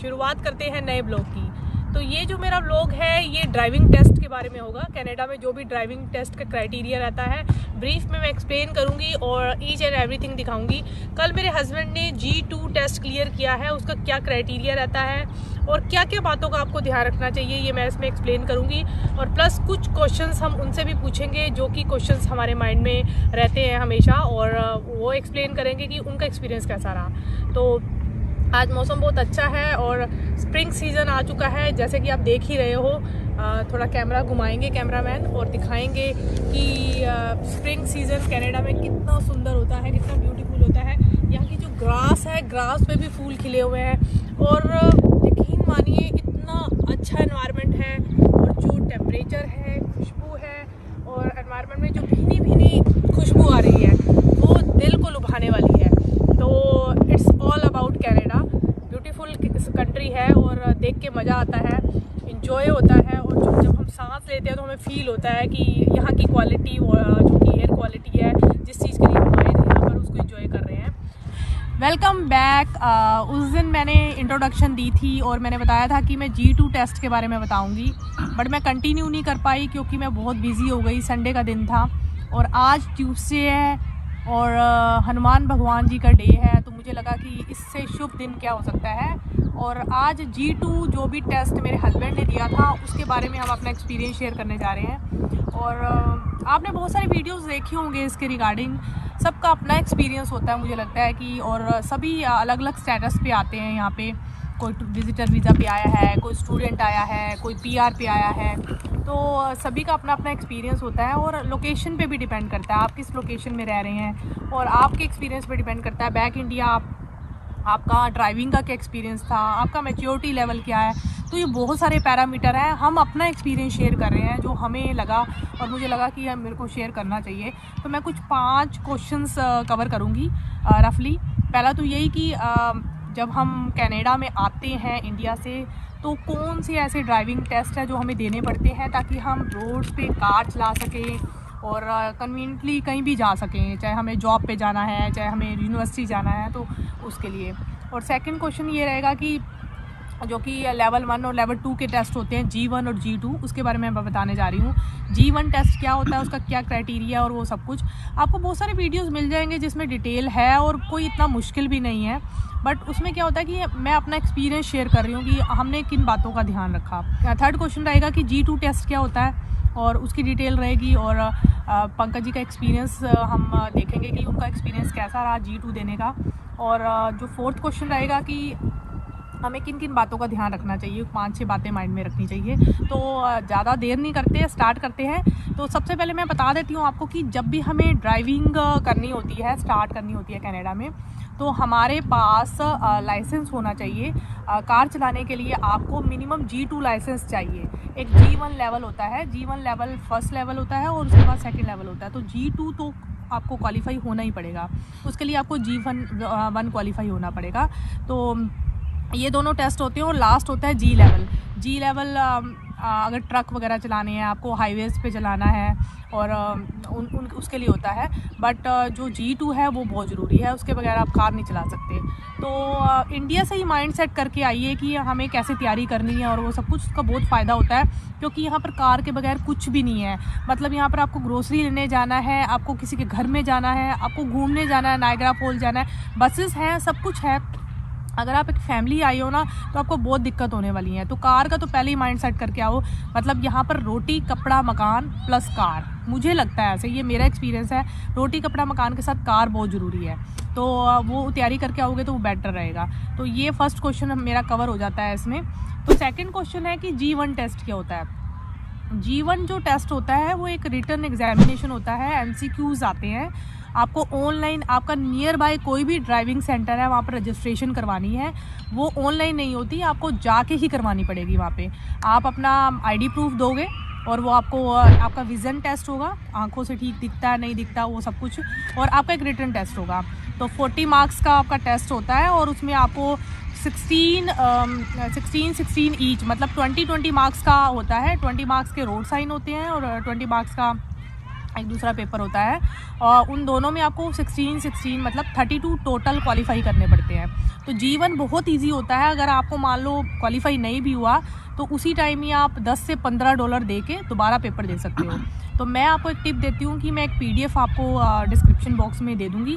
शुरुआत करते हैं नए ब्लॉग की। तो ये जो मेरा ब्लॉग है ये ड्राइविंग टेस्ट के बारे में होगा। कनाडा में जो भी ड्राइविंग टेस्ट का क्राइटेरिया रहता है ब्रीफ में मैं एक्सप्लेन करूंगी और ईच एंड एवरीथिंग दिखाऊंगी। कल मेरे हस्बैंड ने G2 टेस्ट क्लियर किया है, उसका क्या क्राइटेरिया रहता है और क्या क्या बातों का आपको ध्यान रखना चाहिए ये मैं इसमें एक्सप्लेन करूंगी। और प्लस कुछ क्वेश्चंस हम उनसे भी पूछेंगे जो कि क्वेश्चंस हमारे माइंड में रहते हैं हमेशा, और वो एक्सप्लेन करेंगे कि उनका एक्सपीरियंस कैसा रहा। तो आज मौसम बहुत अच्छा है और स्प्रिंग सीज़न आ चुका है जैसे कि आप देख ही रहे हो। थोड़ा कैमरा घुमाएंगे कैमरामैन और दिखाएंगे कि स्प्रिंग सीज़न कनाडा में कितना सुंदर होता है, कितना ब्यूटीफुल होता है। यहाँ की जो ग्रास है, ग्रास पे भी फूल खिले हुए हैं और यकीन मानिए इतना अच्छा एनवायरनमेंट है। और जो टेम्परेचर है, खुशबू है और एनवायरनमेंट में जो भीनी भीनी खुशबू आ रही है वो दिल को लुभाने वाली है। तो it's all about Canada. Beautiful country है और देख के मज़ा आता है, इंजॉय होता है। और जब हम सांस लेते हैं तो हमें फील होता है कि यहाँ की क्वालिटी, जो कि एयर क्वालिटी है, जिस चीज़ के लिए हम आए थे यहाँ पर उसको इंजॉय कर रहे हैं। Welcome back. उस दिन मैंने इंट्रोडक्शन दी थी और मैंने बताया था कि मैं G2 टेस्ट के बारे में बताऊंगी, बट मैं कंटिन्यू नहीं कर पाई क्योंकि मैं बहुत बिजी हो गई। संडे का दिन था और आज ट्यूसडे है और हनुमान भगवान जी का डे है, तो मुझे लगा कि इससे शुभ दिन क्या हो सकता है। और आज G2 जो भी टेस्ट मेरे हस्बैंड ने दिया था उसके बारे में हम अपना एक्सपीरियंस शेयर करने जा रहे हैं। और आपने बहुत सारी वीडियोस देखी होंगे इसके रिगार्डिंग, सबका अपना एक्सपीरियंस होता है मुझे लगता है कि, और सभी अलग अलग स्टेटस पे आते हैं यहाँ पे। कोई विजिटर वीज़ा पे आया है, कोई स्टूडेंट आया है, कोई PR पे आया है। तो सभी का अपना अपना एक्सपीरियंस होता है और लोकेशन पे भी डिपेंड करता है आप किस लोकेशन में रह रहे हैं, और आपके एक्सपीरियंस पे डिपेंड करता है। बैक इंडिया आपका ड्राइविंग का क्या एक्सपीरियंस था, आपका मैच्योरिटी लेवल क्या है। तो ये बहुत सारे पैरामीटर हैं। हम अपना एक्सपीरियंस शेयर कर रहे हैं जो हमें लगा और मुझे लगा कि मेरे को शेयर करना चाहिए। तो मैं कुछ 5 क्वेश्चंस कवर करूँगी रफली। पहला तो यही कि जब हम कनाडा में आते हैं इंडिया से तो कौन से ऐसे ड्राइविंग टेस्ट है जो हमें देने पड़ते हैं ताकि हम रोड पे कार चला सकें और कन्वीनियंटली कहीं भी जा सकें, चाहे हमें जॉब पे जाना है, चाहे हमें यूनिवर्सिटी जाना है, तो उसके लिए। और सेकंड क्वेश्चन ये रहेगा कि जो कि लेवल 1 और लेवल 2 के टेस्ट होते हैं, G1 और G2, उसके बारे में मैं बताने जा रही हूँ। G1 टेस्ट क्या होता है, उसका क्या क्राइटेरिया और वो सब कुछ आपको बहुत सारे वीडियोस मिल जाएंगे जिसमें डिटेल है और कोई इतना मुश्किल भी नहीं है। बट उसमें क्या होता है कि मैं अपना एक्सपीरियंस शेयर कर रही हूँ कि हमने किन बातों का ध्यान रखा। थर्ड क्वेश्चन रहेगा कि G2 टेस्ट क्या होता है और उसकी डिटेल रहेगी। और पंकज जी का एक्सपीरियंस हम देखेंगे कि उनका एक्सपीरियंस कैसा रहा G2 देने का। और जो फोर्थ क्वेश्चन रहेगा कि हमें किन किन बातों का ध्यान रखना चाहिए, 5-6 बातें माइंड में रखनी चाहिए। तो ज़्यादा देर नहीं करते, स्टार्ट करते हैं। तो सबसे पहले मैं बता देती हूँ आपको कि जब भी हमें ड्राइविंग करनी होती है, स्टार्ट करनी होती है कनाडा में, तो हमारे पास लाइसेंस होना चाहिए। कार चलाने के लिए आपको मिनिमम G2 लाइसेंस चाहिए। एक G1 लेवल होता है, G1 लेवल फर्स्ट लेवल होता है और उसके बाद सेकेंड लेवल होता है। तो G2 तो आपको क्वालिफाई होना ही पड़ेगा, उसके लिए आपको G1 क्वालिफाई होना पड़ेगा। तो ये दोनों टेस्ट होते हैं और लास्ट होता है G लेवल। अगर ट्रक वगैरह चलाने हैं, आपको हाईवेज़ पे चलाना है और उसके लिए होता है। बट जो G2 है वो बहुत ज़रूरी है, उसके बगैर आप कार नहीं चला सकते। तो इंडिया से ही माइंड सेट करके आइए कि हमें कैसे तैयारी करनी है और वो सब कुछ, उसका बहुत फ़ायदा होता है क्योंकि यहाँ पर कार के बगैर कुछ भी नहीं है। मतलब यहाँ पर आपको ग्रोसरी लेने जाना है, आपको किसी के घर में जाना है, आपको घूमने जाना है, नायग्रा फॉल जाना है, बसेस हैं, सब कुछ है। अगर आप एक फैमिली आई हो ना तो आपको बहुत दिक्कत होने वाली है। तो कार का तो पहले ही माइंड सेट करके आओ। मतलब यहाँ पर रोटी कपड़ा मकान प्लस कार, मुझे लगता है ऐसे, ये मेरा एक्सपीरियंस है। रोटी कपड़ा मकान के साथ कार बहुत ज़रूरी है, तो वो तैयारी करके आओगे तो वो बेटर रहेगा। तो ये फर्स्ट क्वेश्चन मेरा कवर हो जाता है इसमें। तो सेकेंड क्वेश्चन है कि G1 टेस्ट क्या होता है। G1 जो टेस्ट होता है वो एक रिटन एग्जामिनेशन होता है, MCQs आते हैं। आपको ऑनलाइन, आपका नियर बाय कोई भी ड्राइविंग सेंटर है वहाँ पर रजिस्ट्रेशन करवानी है, वो ऑनलाइन नहीं होती, आपको जाके ही करवानी पड़ेगी। वहाँ पे आप अपना ID प्रूफ दोगे और वो आपको आपका विज़न टेस्ट होगा, आंखों से ठीक दिखता है नहीं दिखता वो सब कुछ, और आपका एक रिटन टेस्ट होगा। तो 40 मार्क्स का आपका टेस्ट होता है और उसमें आपको 16 ईच, मतलब 20 मार्क्स का होता है। 20 मार्क्स के रोड साइन होते हैं और 20 मार्क्स का एक दूसरा पेपर होता है, और उन दोनों में आपको 16 मतलब 32 टोटल क्वालिफाई करने पड़ते हैं। तो G1 बहुत इजी होता है, अगर आपको मान लो क्वालिफाई नहीं भी हुआ तो उसी टाइम ही आप 10 से $15 दे के दोबारा पेपर दे सकते हो। तो मैं आपको एक टिप देती हूँ कि मैं एक PDF आपको डिस्क्रिप्शन बॉक्स में दे दूँगी।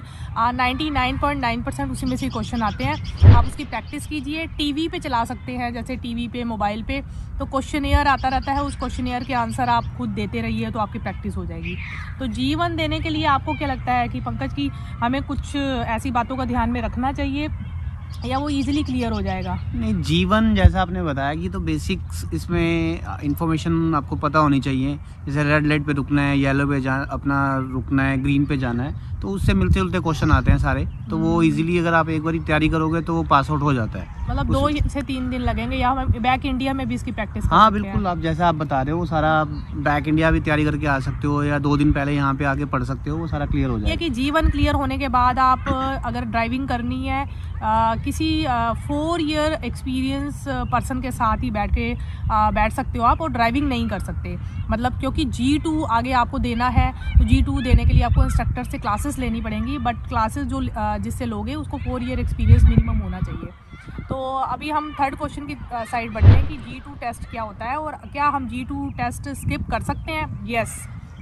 99.9% उसी में से क्वेश्चन आते हैं, आप उसकी प्रैक्टिस कीजिए। टीवी पे चला सकते हैं, जैसे टीवी पे, मोबाइल पे, तो क्वेश्चनेयर आता रहता है, उस क्वेश्चनेयर के आंसर आप खुद देते रहिए तो आपकी प्रैक्टिस हो जाएगी। तो G1 देने के लिए आपको क्या लगता है कि पंकज की हमें कुछ ऐसी बातों का ध्यान में रखना चाहिए या वो इजीली क्लियर हो जाएगा? नहीं, G1 जैसा आपने बताया कि तो बेसिक्स इसमें इंफॉर्मेशन आपको पता होनी चाहिए। जैसे रेड लाइट पे रुकना है, येलो पे अपना रुकना है, ग्रीन पे जाना है, तो उससे मिलते जुलते क्वेश्चन आते हैं सारे। तो वो इजीली अगर आप एक बार तैयारी करोगे तो वो पास आउट हो जाता है। मतलब 2 से 3 दिन लगेंगे, या हम बैक इंडिया में भी इसकी प्रैक्टिस कर हाँ सकते बिल्कुल, हैं? आप जैसा आप बता रहे हो वो सारा बैक इंडिया भी तैयारी करके आ सकते हो, या 2 दिन पहले यहाँ पे आके पढ़ सकते हो, वो सारा क्लियर हो ये जाएगा। कि G1 क्लियर होने के बाद आप अगर ड्राइविंग करनी है किसी 4 ईयर एक्सपीरियंस पर्सन के साथ ही बैठ सकते हो आप, और ड्राइविंग नहीं कर सकते। मतलब क्योंकि G2 आगे आपको देना है, तो G2 देने के लिए आपको इंस्ट्रक्टर से क्लासेस लेनी पड़ेंगी, बट क्लासेस जो जिससे लोगे उसको 4 ईयर एक्सपीरियंस मिनिमम होना चाहिए। तो अभी हम थर्ड क्वेश्चन की साइड बढ़ते हैं कि G2 टेस्ट क्या होता है, और क्या हम G2 टेस्ट स्किप कर सकते हैं? यस,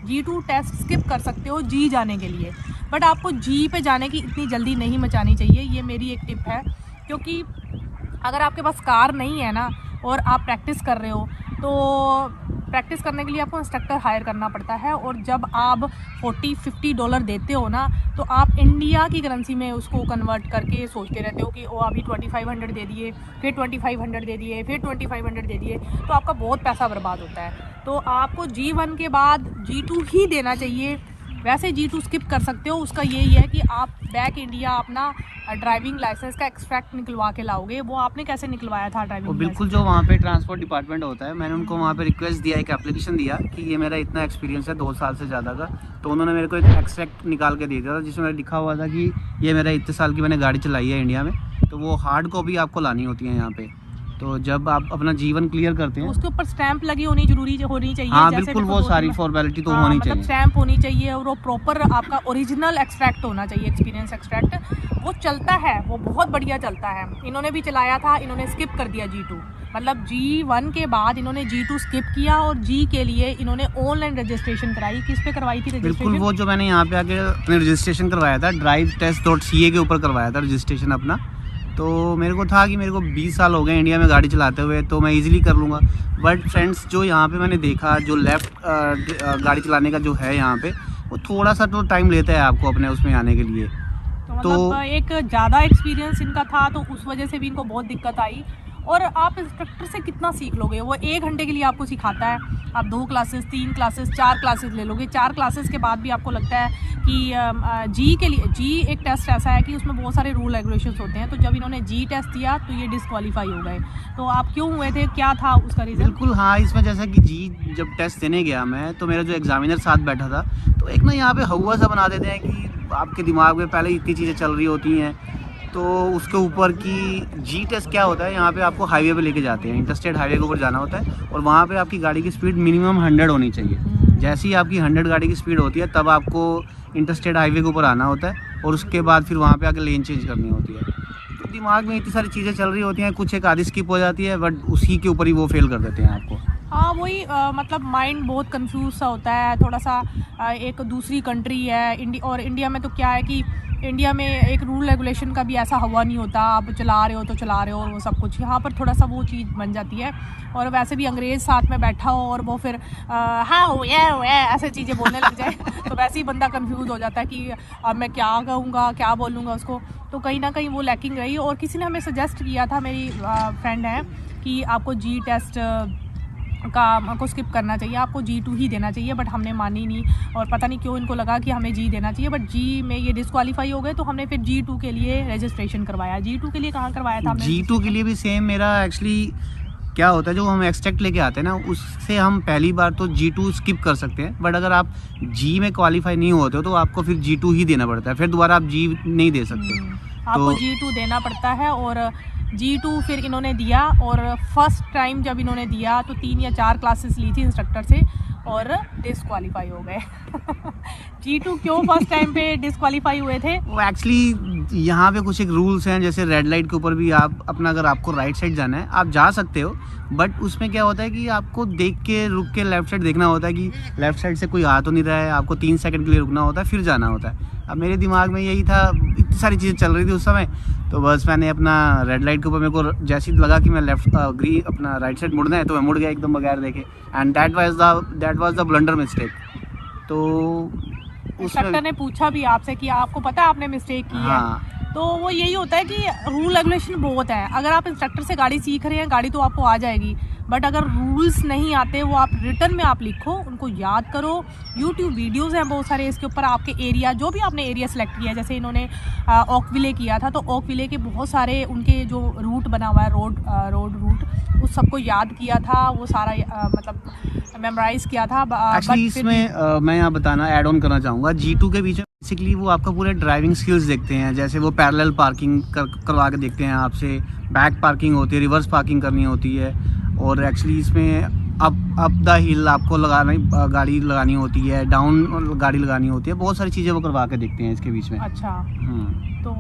G2 टेस्ट स्किप कर सकते हो G जाने के लिए, बट आपको G पे जाने की इतनी जल्दी नहीं मचानी चाहिए। ये मेरी एक टिप है, क्योंकि अगर आपके पास कार नहीं है ना और आप प्रैक्टिस कर रहे हो, तो प्रैक्टिस करने के लिए आपको इंस्ट्रक्टर हायर करना पड़ता है, और जब आप $40-50 देते हो ना, तो आप इंडिया की करेंसी में उसको कन्वर्ट करके सोचते रहते हो कि ओ अभी 2500 दे दिए, फिर 2500 दे दिए, फिर 2500 दे दिए, तो आपका बहुत पैसा बर्बाद होता है। तो आपको G1 के बाद G2 ही देना चाहिए। वैसे G2 स्किप कर सकते हो, उसका यही है कि आप बैक इंडिया अपना ड्राइविंग लाइसेंस का एक्सट्रैक्ट निकलवा के लाओगे। वो आपने कैसे निकलवाया था ड्राइविंग? बिल्कुल, जो वहाँ पे ट्रांसपोर्ट डिपार्टमेंट होता है, मैंने उनको वहाँ पे रिक्वेस्ट दिया, एक एप्लीकेशन दिया कि ये मेरा इतना एक्सपीरियंस है 2 साल से ज़्यादा का, तो उन्होंने मेरे को एक एक्सट्रैक्ट निकाल के दे दिया था जिसमें लिखा हुआ था कि ये मेरा इतने साल की मैंने गाड़ी चलाई है इंडिया में। तो वो हार्ड कॉपी आपको लानी होती है यहाँ पे। तो जब आप अपना G1 क्लियर करते हैं, उसके ऊपर स्टैंप लगी होनी चाहिए। हाँ बिल्कुल, वो सारी फॉर्मेलिटी तो होनी चाहिए। मतलब स्टैंप होनी चाहिए, और वो प्रॉपर आपका ओरिजिनल एक्सट्रैक्ट होना चाहिए, एक्सपीरियंस एक्सट्रैक्ट। वो चलता है, वो बहुत बढ़िया चलता है। इन्होंने भी चलाया था, इन्होंने स्किप कर दिया G2। मतलब G1 के बाद इन्होंने G2 स्किप किया, और G के लिए इन्होंने ऑनलाइन रजिस्ट्रेशन कराई। किस पे करवाई थी रजिस्ट्रेशन? बिल्कुल, वो जो मैंने यहाँ पे आके अपने रजिस्ट्रेशन करवाया था, drivetest.ca के ऊपर करवाया था रजिस्ट्रेशन अपना। तो मेरे को था कि मेरे को 20 साल हो गए इंडिया में गाड़ी चलाते हुए, तो मैं इजीली कर लूँगा। बट फ्रेंड्स, जो यहाँ पे मैंने देखा, जो लेफ़्ट गाड़ी चलाने का जो है यहाँ पे, वो थोड़ा सा तो टाइम लेता है आपको अपने उसमें आने के लिए। तो मतलब एक ज़्यादा एक्सपीरियंस इनका था, तो उस वजह से भी इनको बहुत दिक्कत आई। और आप इंस्ट्रक्टर से कितना सीख लोगे? वो 1 घंटे के लिए आपको सिखाता है, आप 2 क्लासेस, 3 क्लासेस, 4 क्लासेस ले लोगे। 4 क्लासेस के बाद भी आपको लगता है कि G के लिए, G एक टेस्ट ऐसा है कि उसमें बहुत सारे रूल रेगुलेशंस होते हैं। तो जब इन्होंने G टेस्ट दिया तो ये डिसक्वालीफाई हो गए। तो आप क्यों हुए थे, क्या था उसका रीज़न? बिल्कुल हाँ, इसमें जैसा कि G जब टेस्ट देने गया मैं, तो मेरा जो एग्जामिनर साथ बैठा था, तो एक ना यहाँ पे हवा सा बना देते हैं कि आपके दिमाग में पहले इतनी चीज़ें चल रही होती हैं, तो उसके ऊपर की G टेस्ट क्या होता है, यहाँ पे आपको हाईवे पे लेके जाते हैं, इंटरस्टेट हाईवे के ऊपर जाना होता है, और वहाँ पे आपकी गाड़ी की स्पीड मिनिमम 100 होनी चाहिए। जैसे ही आपकी 100 गाड़ी की स्पीड होती है, तब आपको इंटरस्टेट हाईवे के ऊपर आना होता है, और उसके बाद फिर वहाँ पे आके लेन चेंज करनी होती है। तो दिमाग में इतनी सारी चीज़ें चल रही होती हैं, कुछ एक आधी स्किप हो जाती है, बट उसी के ऊपर ही वो फेल कर देते हैं आपको। हाँ वही, मतलब माइंड बहुत कंफ्यूज सा होता है थोड़ा सा। एक दूसरी कंट्री है और इंडिया में तो क्या है कि इंडिया में एक रूल रेगुलेशन का भी ऐसा हवा नहीं होता, आप चला रहे हो तो चला रहे हो, और वो सब कुछ। यहाँ पर थोड़ा सा वो चीज़ बन जाती है। और वैसे भी अंग्रेज़ साथ में बैठा हो और वो फिर हाँ ये ऐसे चीज़ें बोलने लग जाए तो वैसे ही बंदा कंफ्यूज हो जाता है कि अब मैं क्या कहूँगा, क्या बोलूँगा उसको। तो कहीं ना कहीं वो लैकिंग रही। और किसी ने हमें सजेस्ट किया था, मेरी फ्रेंड है, कि आपको G टेस्ट का आपको स्किप करना चाहिए, आपको G2 ही देना चाहिए। बट हमने मानी नहीं, और पता नहीं क्यों इनको लगा कि हमें G देना चाहिए। बट G में ये डिसक्वालीफाई हो गए, तो हमने फिर G2 के लिए रजिस्ट्रेशन करवाया। G2 के लिए कहाँ करवाया था हमने? G2 के लिए भी सेम मेरा एक्चुअली क्या होता है, जो हम एक्सट्रैक्ट लेके आते हैं ना, उससे हम पहली बार तो G2 स्किप कर सकते हैं। बट अगर आप G में क्वालिफाई नहीं होते हो, तो आपको फिर G2 ही देना पड़ता है, फिर दोबारा आप G नहीं दे सकते। आपको G2 देना पड़ता है। और G2 फिर इन्होंने दिया, और फर्स्ट टाइम जब इन्होंने दिया तो 3 या 4 क्लासेस ली थी इंस्ट्रक्टर से, और डिस्क्वालीफाई हो गए। G2 क्यों फर्स्ट टाइम पे डिस्क्वालीफाई हुए थे? वो एक्चुअली यहाँ पे कुछ एक रूल्स हैं, जैसे रेड लाइट के ऊपर भी आप अपना, अगर आपको राइट साइड जाना है आप जा सकते हो, बट उसमें क्या होता है कि आपको देख के रुक के लेफ्ट साइड देखना होता है कि लेफ्ट साइड से कोई आ तो नहीं रहा है, आपको 3 सेकंड के लिए रुकना होता है, फिर जाना होता है। अब मेरे दिमाग में यही था, इतनी सारी चीज़ें चल रही थी उस समय, तो बस मैंने अपना रेड लाइट के ऊपर मेरे को जैसे ही लगा कि मैं लेफ्ट अपना राइट साइड मुड़ना है, तो मैं मुड़ गया एकदम बगैर देखे, and that was the blunder mistake. तो इंस्ट्रक्टर ने पूछा भी आपसे कि आपको पता है आपने मिस्टेक की है? तो वो यही होता है कि रूल रेगुलेशन बहुत है। अगर आप इंस्ट्रक्टर से गाड़ी सीख रहे हैं, गाड़ी तो आपको आ जाएगी, बट अगर रूल्स नहीं आते वो आप रिटर्न में आप लिखो, उनको याद करो। यूट्यूब वीडियोस हैं बहुत सारे इसके ऊपर, आपके एरिया जो भी आपने एरिया सेलेक्ट किया है, जैसे इन्होंने ओकविले किया था, तो ओकविले के बहुत सारे उनके जो रूट बना हुआ है, रोड रूट, उस सबको याद किया था, वो सारा मतलब मेमोराइज किया था। एक्चुअली इसमें मैं यहाँ बताना ऐड ऑन करना चाहूँगा, G2 के बीच में बेसिकली वो आपका पूरे ड्राइविंग स्किल्स देखते हैं, जैसे वो पैरेलल पार्किंग करवा के देखते हैं आपसे, बैक पार्किंग होती है, रिवर्स पार्किंग करनी होती है, और एक्चुअली इसमें अप द हिल आपको गाड़ी लगानी होती है, डाउन गाड़ी लगानी होती है, बहुत सारी चीज़ें वो करवा के देखते हैं इसके बीच में। अच्छा, तो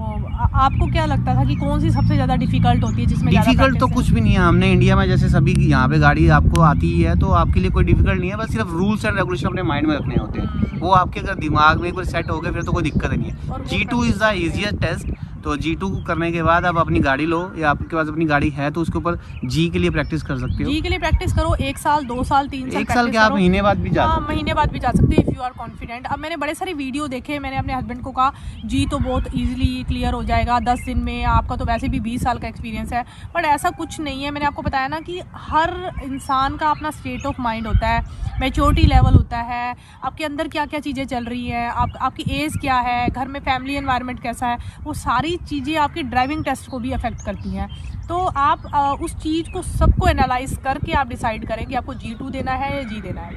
आपको क्या लगता था कि कौन सी सबसे ज़्यादा डिफ़िकल्ट होती है जिसमें? डिफ़िकल्ट तो कुछ भी नहीं है, हमने इंडिया में जैसे सभी यहाँ पे गाड़ी आपको आती ही है, तो आपके लिए कोई डिफ़िकल्ट नहीं है, बस सिर्फ रूल्स एंड रेगुलेशन अपने माइंड में रखने होते हैं, वो आपके अगर दिमाग में एक बार सेट हो गए फिर तो कोई दिक्कत नहीं है। G2 is the easiest test. तो G2 करने के बाद आप अपनी गाड़ी लो, या आपके पास अपनी गाड़ी है तो उसके ऊपर G के लिए प्रैक्टिस कर सकते हो। G के लिए प्रैक्टिस करो, 1 साल 2 साल 3 साल, 1 साल के आप महीने बाद भी जा सकते हो। महीने बाद भी जा सकते हो, इफ़ यू आर कॉन्फिडेंट। अब मैंने बड़े सारे वीडियो देखे, मैंने अपने हस्बैंड को कहा G तो बहुत ईजिली क्लियर हो जाएगा 10 दिन में, आपका तो वैसे भी 20 साल का एक्सपीरियंस है, बट ऐसा कुछ नहीं है। मैंने आपको बताया ना कि हर इंसान का अपना स्टेट ऑफ माइंड होता है, मैच्योरिटी लेवल होता है, आपके अंदर क्या क्या चीज़ें चल रही हैं, आपकी एज क्या है, घर में फैमिली एनवायरनमेंट कैसा है, वो सारी चीज़ें आपकी ड्राइविंग टेस्ट को भी अफेक्ट करती हैं। तो आप उस चीज़ को सबको एनालाइज करके आप डिसाइड करें कि आपको G2 देना है या G देना है।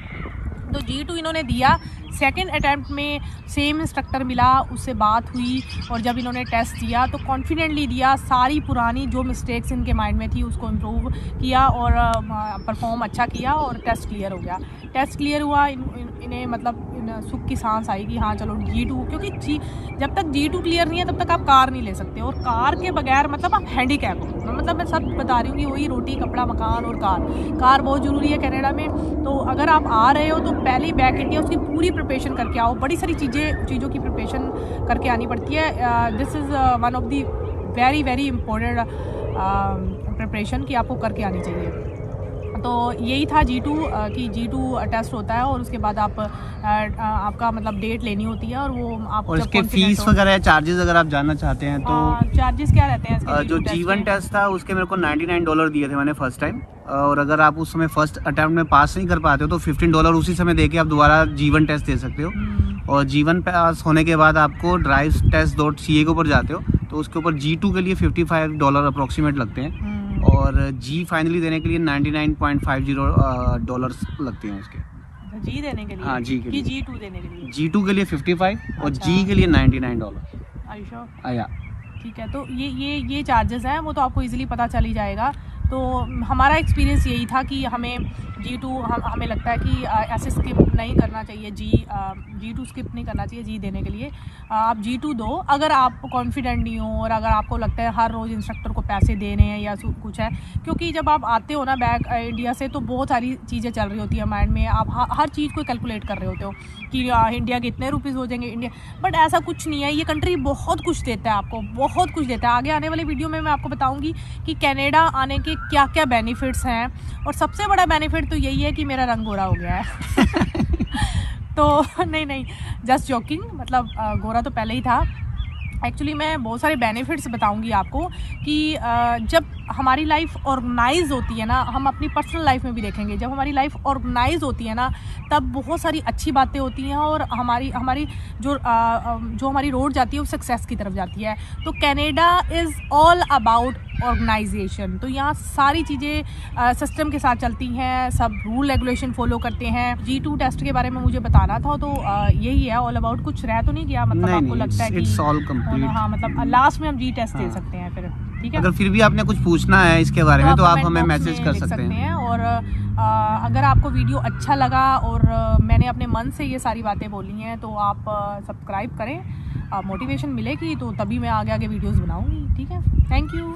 तो G2 इन्होंने दिया, सेकंड अटैम्प्ट में सेम इंस्ट्रक्टर मिला, उससे बात हुई, और जब इन्होंने टेस्ट दिया तो कॉन्फिडेंटली दिया, सारी पुरानी जो मिस्टेक्स इनके माइंड में थी उसको इम्प्रूव किया और परफॉर्म अच्छा किया और टेस्ट क्लियर हो गया। टेस्ट क्लियर हुआ, इन्हें मतलब सुख की सांस आई कि हाँ चलो G2, क्योंकि जब तक G2 क्लियर नहीं है तब तक आप कार नहीं ले सकते, और कार के बगैर मतलब आप हैंडीकैप हो। मतलब मैं सब बता रही हूँ कि वही रोटी कपड़ा मकान और कार बहुत ज़रूरी है कनाडा में। तो अगर आप आ रहे हो तो पहले बैक इंडिया उसकी पूरी प्रिपरेशन करके आओ, बड़ी सारी चीज़ों की प्रिपरेशन करके आनी पड़ती है। This is one of the very very important preparation कि आपको करके आनी चाहिए। तो यही था G2 कि G2 टेस्ट होता है और उसके बाद आपका मतलब डेट लेनी होती है, और वो आप और इसके फीस वगैरह चार्जेस अगर आप जानना चाहते हैं तो चार्जेस क्या रहते हैं इसके? जो G1 टेस्ट था उसके मेरे को $99 दिए थे मैंने फर्स्ट टाइम, और अगर आप उस समय फर्स्ट अटैम्प्ट में पास नहीं कर पाते हो तो $15 उसी समय देके आप दोबारा G1 टेस्ट दे सकते हो। और G1 पास होने के बाद आपको drivetest.ca के ऊपर जाते हो तो उसके ऊपर G2 के लिए $55 अप्रोक्सीमेट लगते हैं, और G फाइनली देने के लिए $99.50 लगते हैं उसके। G देने के लिए? हाँ, G के लिए। G2 देने के लिए? G2 के लिए 55 और G के लिए $99। आया ठीक है। तो ये चार्जेस हैं, वो तो आपको इजीली पता चल ही जाएगा। तो हमारा एक्सपीरियंस यही था कि हमें G2 हमें लगता है कि ऐसे स्किप नहीं करना चाहिए, G2 स्किप नहीं करना चाहिए G देने के लिए। आप G2 दो अगर आप कॉन्फिडेंट नहीं हो, और अगर आपको लगता है हर रोज़ इंस्ट्रक्टर को पैसे देने हैं या कुछ है, क्योंकि जब आप आते हो ना बैक इंडिया से तो बहुत सारी चीज़ें चल रही होती है माइंड में, आप हर चीज़ को कैलकुलेट कर रहे होते हो कि इंडिया के इतने रुपीज़ हो जाएंगे इंडिया, बट ऐसा कुछ नहीं है। ये कंट्री बहुत कुछ देता है आपको, बहुत कुछ देता है। आगे आने वाले वीडियो में मैं आपको बताऊँगी कि कनाडा आने के क्या क्या बेनिफिट्स हैं, और सबसे बड़ा बेनिफिट तो यही है कि मेरा रंग गोरा हो गया है। तो नहीं जस्ट जोकिंग, मतलब गोरा तो पहले ही था। एक्चुअली मैं बहुत सारे बेनिफिट्स बताऊंगी आपको कि जब हमारी लाइफ ऑर्गेनाइज होती है ना, हम अपनी पर्सनल लाइफ में भी देखेंगे, जब हमारी लाइफ ऑर्गेनाइज होती है ना तब बहुत सारी अच्छी बातें होती हैं, और हमारी जो हमारी रोड जाती है वो सक्सेस की तरफ जाती है। तो Canada is all about organisation. तो यहाँ सारी चीज़ें सिस्टम के साथ चलती हैं, सब रूल रेगुलेशन फॉलो करते हैं। G2 टेस्ट के बारे में मुझे बताना था, तो यही है ऑल अबाउट। कुछ रह तो नहीं गया? मतलब आपको लगता है कि इट्स ऑल कंप्लीट? हाँ, मतलब लास्ट में हम G टेस्ट दे सकते हैं फिर। ठीक है। अगर फिर भी आपने कुछ पूछना है इसके बारे में तो आप हमें मैसेज कर सकते हैं। और अगर आपको वीडियो अच्छा लगा और मैंने अपने मन से ये सारी बातें बोली हैं तो आप सब्सक्राइब करें, मोटिवेशन मिलेगी तो तभी मैं आगे वीडियोस बनाऊंगी। ठीक है, थैंक यू।